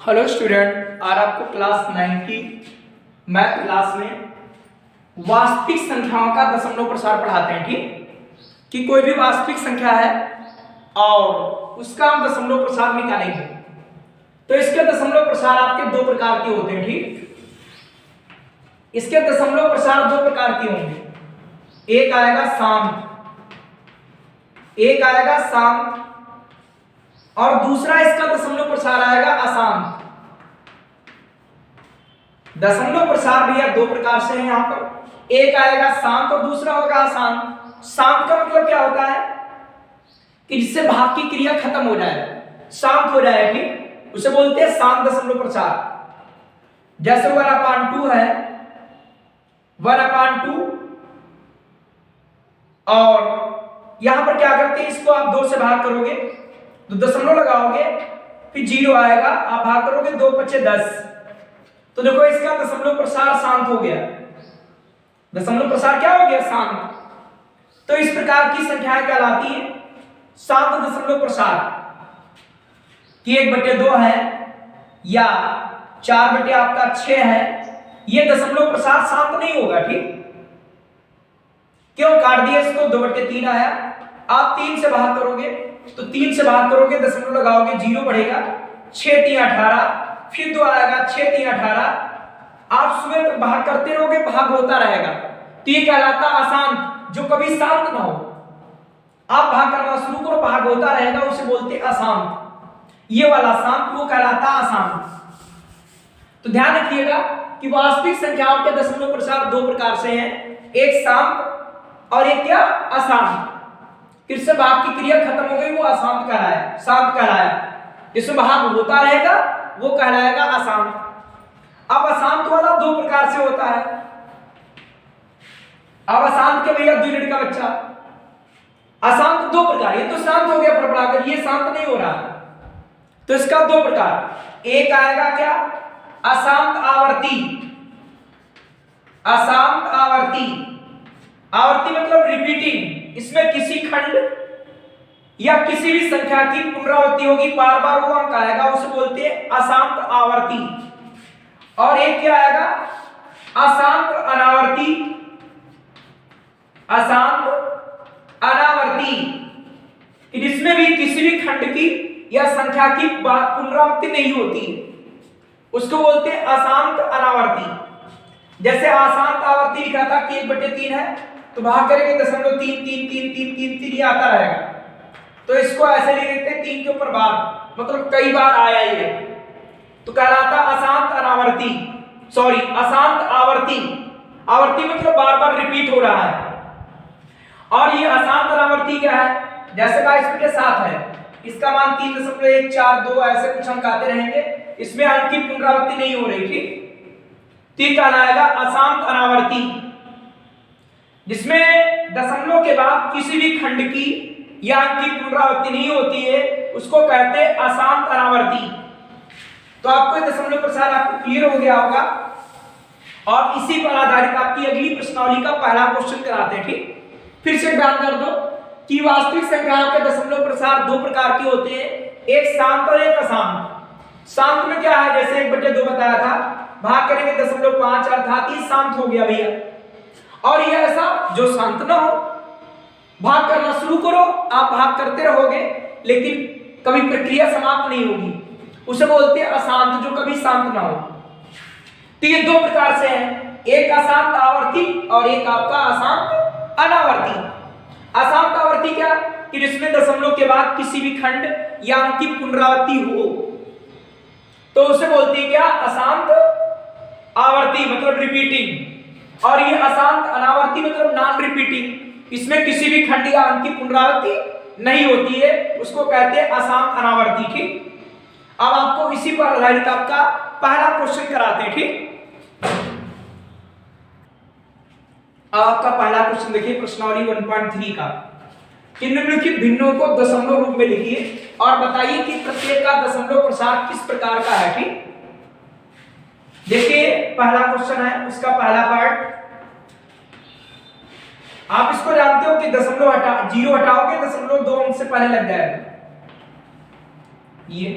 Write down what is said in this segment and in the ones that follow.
Hello student, आज आपको class 9 की मैथ क्लास में वास्तविक संख्याओं का दशमलव प्रसार पढ़ाते हैं। ठीक कि कोई भी वास्तविक संख्या है और उसका हम दशमलव प्रसार निकालेंगे। तो इसके दशमलव प्रसार आपके दो प्रकार के होते हैं। ठीक, इसके दशमलव प्रसार दो प्रकार के होंगे, एक आएगा शांत और दूसरा इसका दशमलव प्रसार आएगा अशांत। दशमलव प्रसार भैया दो प्रकार से है यहां पर, एक आएगा शांत और दूसरा होगा अशांत। शांत का मतलब क्या होता है कि जिससे भाग की क्रिया खत्म हो जाए, शांत हो जाए, ठीक, उसे बोलते हैं शांत दशमलव प्रसार। जैसे 1/2 है, 1/2 और यहां पर क्या करते हैं, इसको आप 2 से भाग करोगे तो दशमलव लगाओगे, फिर 0 आएगा, आप भाग करोगे 2 × 5 = 10। तो देखो इसका दशमलव प्रसार शांत हो गया। दशमलव प्रसार क्या हो गया? शांत। तो इस प्रकार की संख्याएं कहलाती हैं शांत दशमलव प्रसार कि 1/2 है या 4/6 है, यह दशमलव प्रसार शांत नहीं होगा। ठीक, क्यों? काट दिया इसको, 2/3 आया, आप 3 से भाग करोगे तो 3 से भाग करोगे, दशमलव लगाओगे, 0 बढ़ेगा, 6 × 3 = 18, फिर 2 आएगा, 6 × 3 = 18। आप सुबह तक भाग करते रहोगे, भाग होता रहेगा। तो ये कहलाता अशांत, जो कभी शांत ना हो। आप भाग करना शुरू करो, भाग होता रहेगा, उसे बोलते अशांत। ये वाला शांत, वो कहलाता अशांत। तो ध्यान रखिएगा कि वास्तविक संख्याओं के दशमलव प्रसार दो प्रकार से हैं, एक शांत और एक क्या? अशांत। फिर से भाग की क्रिया खत्म हो गई, वो अशांत कहलाया, शांत कहलाया। जिसमें भाग होता रहेगा वो कहलाएगा अशांत। अब अशांत वाला दो प्रकार से होता है। अब अशांत के भैया 2 मिनट का बच्चा, अशांत दो प्रकार, ये तो शांत हो गया पढ़ाकर, ये शांत नहीं हो रहा। तो इसका दो प्रकार, एक आएगा क्या? अशांत आवर्ती। अशांत आवर्ती, आवर्ती मतलब रिपीटिंग, इसमें किसी खंड या किसी भी संख्या की पुनरावृत्ति होगी, बार बार वो अंक आएगा, उसे बोलते हैं अशांत आवर्ती। और एक क्या आएगा? अशांत अनावर्ती। अशांत अनावर्ती, जिसमें भी किसी भी खंड की या संख्या की पुनरावृत्ति नहीं होती, उसको बोलते हैं अशांत अनावर्ती। जैसे अशांत आवर्ती लिखा था कि 1/3 है, तो भाग करेंगे 0.33333 आता रहेगा। तो इसको ऐसे लिख देते हैं 3 के ऊपर बार, मतलब कई बार आया ये, तो कहलाता अशांत अनावर्ती, सॉरी अशांत आवर्ती। आवर्ती मतलब बार बार रिपीट हो रहा है। और ये अशांत अनावर्ती क्या है? जैसे 22/7 है, इसका मान 3.142 ऐसे कुछ अंक आते रहेंगे, इसमें अंक की पुनरावृत्ति नहीं हो रही थी, तो कहलाएगा अशांत अनावर्ती। जिसमें दशमलव के बाद किसी भी खंड की या अंक की पुनरावृत्ति नहीं होती है, उसको कहते हैं अशांत अनावर्ती। तो आपको दशमलव प्रसार आपको क्लियर हो गया होगा, और इसी पर आधारित आपकी अगली प्रश्नावली का पहला क्वेश्चन कराते हैं। ठीक, फिर से ध्यान कर दो कि वास्तविक संख्याओं के दशमलव प्रसार दो प्रकार के होते हैं, एक शांत और एक अशांत। शांत में क्या है? जैसे 1/2 बताया था, भाग करेंगे 0.5, अर्थात ये शांत हो गया भैया। और ये ऐसा जो शांत ना हो, भाग करना शुरू करो, आप भाग करते रहोगे लेकिन कभी प्रक्रिया समाप्त नहीं होगी, उसे बोलते हैं अशांत, जो कभी शांत ना हो। तो ये दो प्रकार से हैं, एक अशांत आवर्ती और एक आपका अशांत अनावर्ती। अशांत आवर्ती क्या? कि जिसमें दशमलव के बाद किसी भी खंड या अंक की पुनरावृत्ति हो, तो उसे बोलते हैं क्या? अशांत आवर्ती मतलब रिपीटिंग। और ये अशांत अनावर्ती मतलब नॉन रिपीटिंग, इसमें किसी भी खंड या अंक की पुनरावृत्ति नहीं होती है, उसको कहते हैं अशांत अनावर्ती। ठीक, अब आपको इसी पर आधारित आपका पहला क्वेश्चन कराते हैं। ठीक, आपका पहला क्वेश्चन देखिए प्रश्नावली 1.3 का, निम्नलिखित भिन्नों को दशमलव रूप में लिखिए और बताइए कि प्रत्येक का दशमलव प्रसार किस प्रकार का है। ठीक, देखिए पहला क्वेश्चन है, उसका पहला पार्ट, आप इसको जानते हो कि दशमलव 0 हटाओगे, 0.2 अंक से पहले लग जाएगा ये।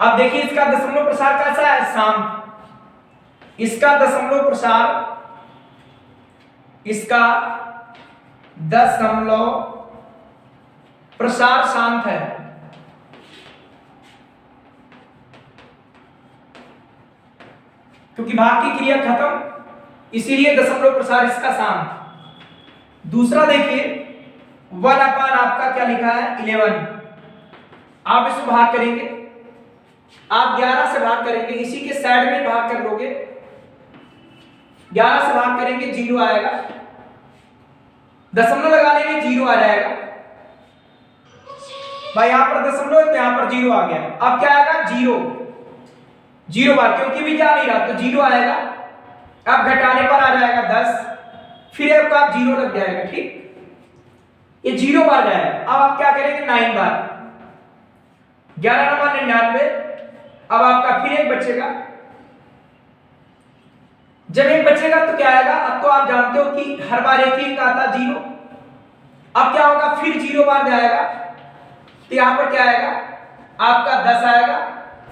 अब देखिए इसका दशमलव प्रसार कैसा है, शांत। इसका दशमलव प्रसार शांत है। क्योंकि भाग की क्रिया खत्म, इसीलिए दशमलव प्रसार इसका शांत। दूसरा देखिए 1/, आपका क्या लिखा है 11। आप इसको भाग करेंगे, आप 11 से भाग करेंगे, इसी के साइड में भाग कर लोगे, 11 से भाग करेंगे 0 आएगा, दशमलव लगा लेंगे 0 आ जाएगा भाई। यहां पर दशमलव है तो यहां पर 0 आ गया। अब क्या आएगा 0 बार, क्योंकि भी जा नहीं रहा तो 0 आएगा। अब घटाने पर आ जाएगा 10, फिर आपका 0 लग जाएगा, ठीक, ये 0 बार जाएगा। अब आप क्या करेंगे 9 बार, 11 9 99। अब आपका फिर एक बचेगा, जब एक बचेगा तो क्या आएगा, अब तो आप जानते हो कि हर बार एक आता 0। अब क्या होगा, फिर 0 बार जाएगा तो यहां पर क्या आएगा आपका 10 आएगा,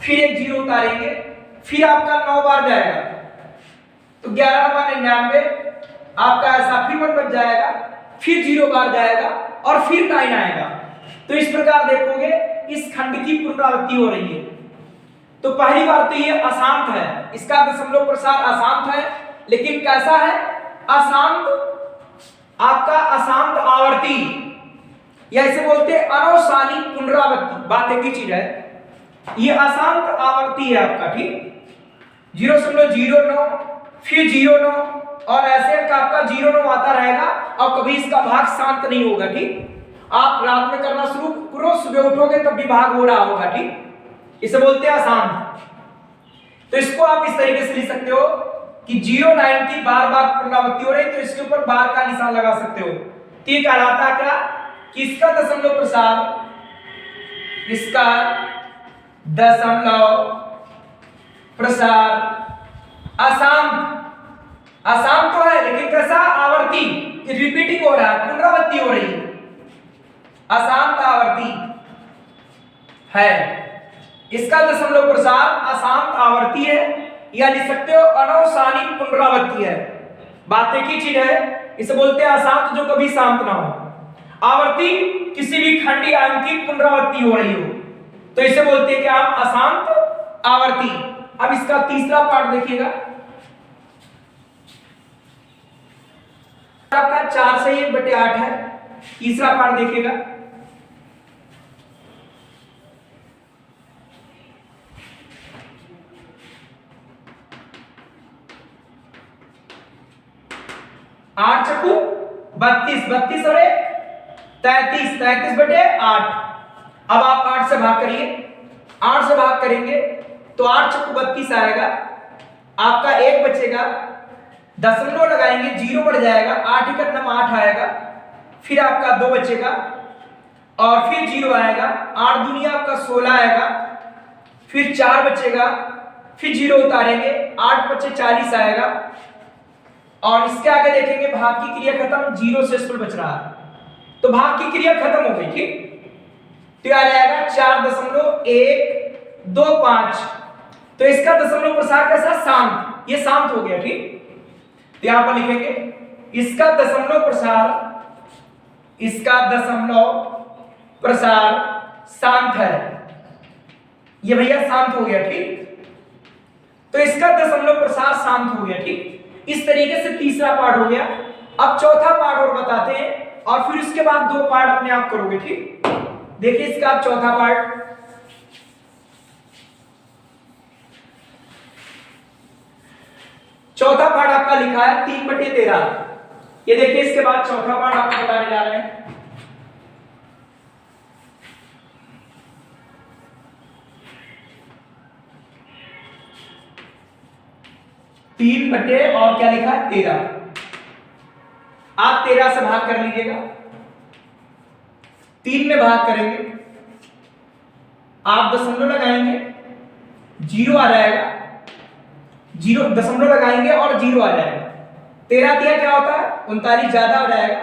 फिर एक 0 उतारेंगे, फिर आपका 9 बार जाएगा तो 11 9 99, आपका ऐसा फिर 1 बच जाएगा, फिर 0 बार जाएगा और फिर 9 आएगा। तो इस प्रकार देखोगे इस खंड की पुनरावृत्ति हो रही है। तो पहली बार तो ये अशांत है, इसका दशमलव प्रसार अशांत है, लेकिन कैसा है, अशांत, आपका अशांत आवर्ती, या इसे बोलते हैं अनौसानी पुनरावृत्ति। बात एक ही चीज है, ये अशांत आवर्ती है आपका, ठीक, 0.09 फिर 0.9 और ऐसे का आपका 0.9 आता रहेगा और कभी इसका भाग शांत नहीं होगा, ठीक। आप रात में करना शुरू करो, सुबह उठोगे तब भी भाग हो रहा होगा, ठीक, इसे बोलते हैं अशांत। तो इसको आप इस तरीके से लिख सकते हो कि 0.9 की बार बार पुनरावृत्ति हो रही, तो इसके ऊपर बार का निशान लगा सकते हो। तो ये कहलाता है क्या कि इसका दशमलव प्रसार अशांत तो है, लेकिन कैसा, आवर्ती, रिपीटिंग हो रहा है, पुनरावृत्ति हो रही है, अशांत आवर्ती है। इसका दशमलव प्रसार अशांत आवर्ती है, या लिख सकते हो अनौसानी पुनरावृत्ति है। बात एक ही चीज है, इसे बोलते हैं अशांत जो कभी शांत ना हो। आवर्ती किसी भी खंडी अंक की पुनरावृत्ति हो रही हो, तो इसे बोलते हैं कि आप अशांत आवर्ती। अब इसका तीसरा पार्ट देखिएगा, आपका 4 से 1/8 है। तीसरा पार्ट देखिएगा, आठ चक्कू 32, 32 और 1 33, 33/8। अब आप 8 से भाग करिए, 8 से भाग करेंगे तो 8 चक्कू 32 आएगा, आपका 1 बचेगा, दशमलव लगाएंगे 0 बढ़ जाएगा, 8 × 9 8 आएगा, फिर आपका 2 बचेगा और फिर 0 आएगा, 8 दूनी आपका 16 आएगा, फिर 4 बचेगा, फिर 0 उतारेंगे, 8 × 5 = 40 आएगा और इसके आगे देखेंगे भाग की क्रिया खत्म, 0 शेषफल बच रहा है, तो भाग की क्रिया खत्म हो गई, ठीक। तो आ जाएगा 4.125। तो इसका दशमलव प्रसार कैसा, शांत, ये शांत हो गया, ठीक। तो यहां पर लिखेंगे इसका दशमलव प्रसार शांत है, ये भैया शांत हो गया, ठीक। तो इसका दशमलव प्रसार शांत हो गया, ठीक। इस तरीके से तीसरा पार्ट हो गया। अब चौथा पार्ट और बताते हैं और फिर उसके बाद 2 पार्ट अपने आप करोगे, ठीक। देखिए इसका आप चौथा पार्ट, चौथा पार्ट आपका लिखा है 3/13। ये देखिए इसके बाद चौथा पार्ट आपको बताने जा रहे हैं। तीन बटे और क्या लिखा है 13, आप 13 से भाग कर लीजिएगा, 3 में भाग करेंगे, आप दशमलव लगाएंगे, 0 आ जाएगा, 0 दशमलव लगाएंगे और 0 आ जाएगा। 13 3 क्या होता है 39, ज्यादा हो जाएगा,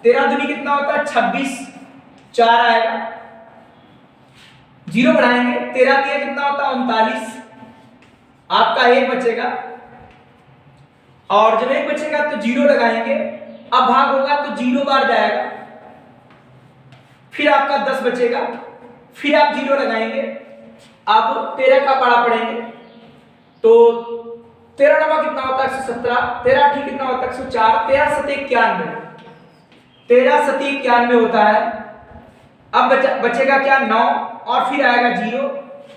13 दूनी कितना होता है 26, 4 आएगा, जीरो बढ़ाएंगे, 13 दिया कितना होता है 39, आपका एक बचेगा, और जब एक बचेगा तो जीरो लगाएंगे, अब भाग होगा तो जीरो बार जाएगा, फिर आपका 10 बचेगा, फिर आप जीरो लगाएंगे, अब 13 का पारा पढ़ेंगे तो 13 नवा कितना होता है 117, 13 ठीक कितना होता है 104, 13 सत 91, 13 सत 91 होता है। अब बचेगा क्या 9, और फिर आएगा जीरो,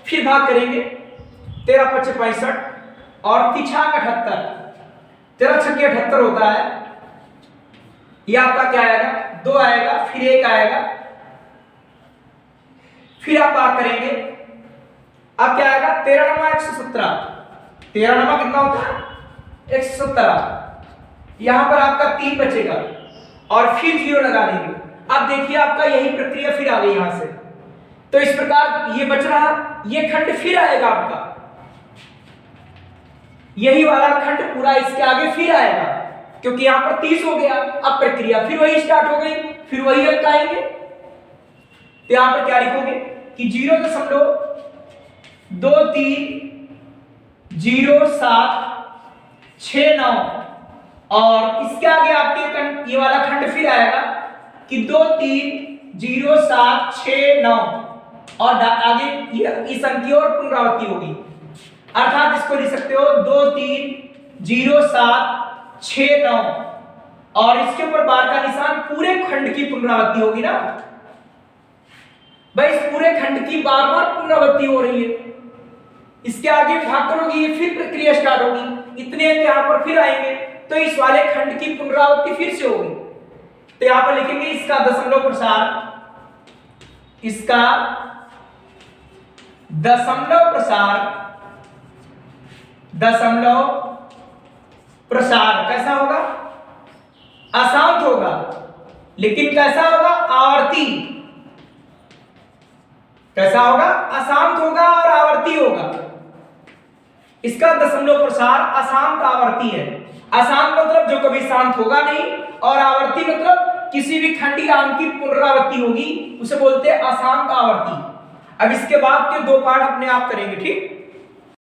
फिर भाग करेंगे, 13 पच्चे 65 और तिछा 78, 13 छक्के 78 होता है। ये आपका क्या आएगा 2 आएगा, फिर 1 आएगा, फिर आप भाग करेंगे, अब क्या आएगा 13 नमा 117, 13 नमा कितना होता है 117, यहां पर आपका 3 बचेगा और फिर जीरो लगा देंगे। अब देखिए आपका यही प्रक्रिया फिर आ गई यहां से, तो इस प्रकार ये बच रहा, ये खंड फिर आएगा आपका, यही वाला खंड पूरा इसके आगे फिर आएगा, क्योंकि यहां पर 30 हो गया। अब प्रक्रिया फिर वही स्टार्ट हो गई, फिर वही अंक आएंगे, तो यहां पर क्या लिखोगे कि 0.230769 और इसके आगे आपके ये वाला खंड फिर आएगा कि 230769 और आगे इस अंक की और पुनरावृत्ति होगी, अर्थात इसको लिख सकते हो 230769 और इसके ऊपर बार का निशान, पूरे खंड की पुनरावृत्ति होगी ना भाई, इस पूरे खंड की बार बार पुनरावृत्ति हो रही है, इसके आगे भाग करोगे ये फिर प्रक्रिया स्टार्ट होगी, इतने अंक यहां पर फिर आएंगे तो इस वाले खंड की पुनरावृत्ति फिर से होगी। तो यहां पर लिखेंगे इसका दशमलव प्रसार, इसका दशमलव प्रसार, दशमलव प्रसार कैसा होगा अशांत होगा, लेकिन कैसा होगा आवर्ती, कैसा होगा अशांत होगा और आवर्ती होगा। इसका दशमलव प्रसार अशांत आवर्ती है, अशांत मतलब जो कभी शांत होगा नहीं, और आवर्ती मतलब किसी भी खंडीय अंक की पुनरावृत्ति होगी, उसे बोलते हैं अशांत आवर्ती। अब इसके बाद के 2 पार्ट अपने आप करेंगे, ठीक।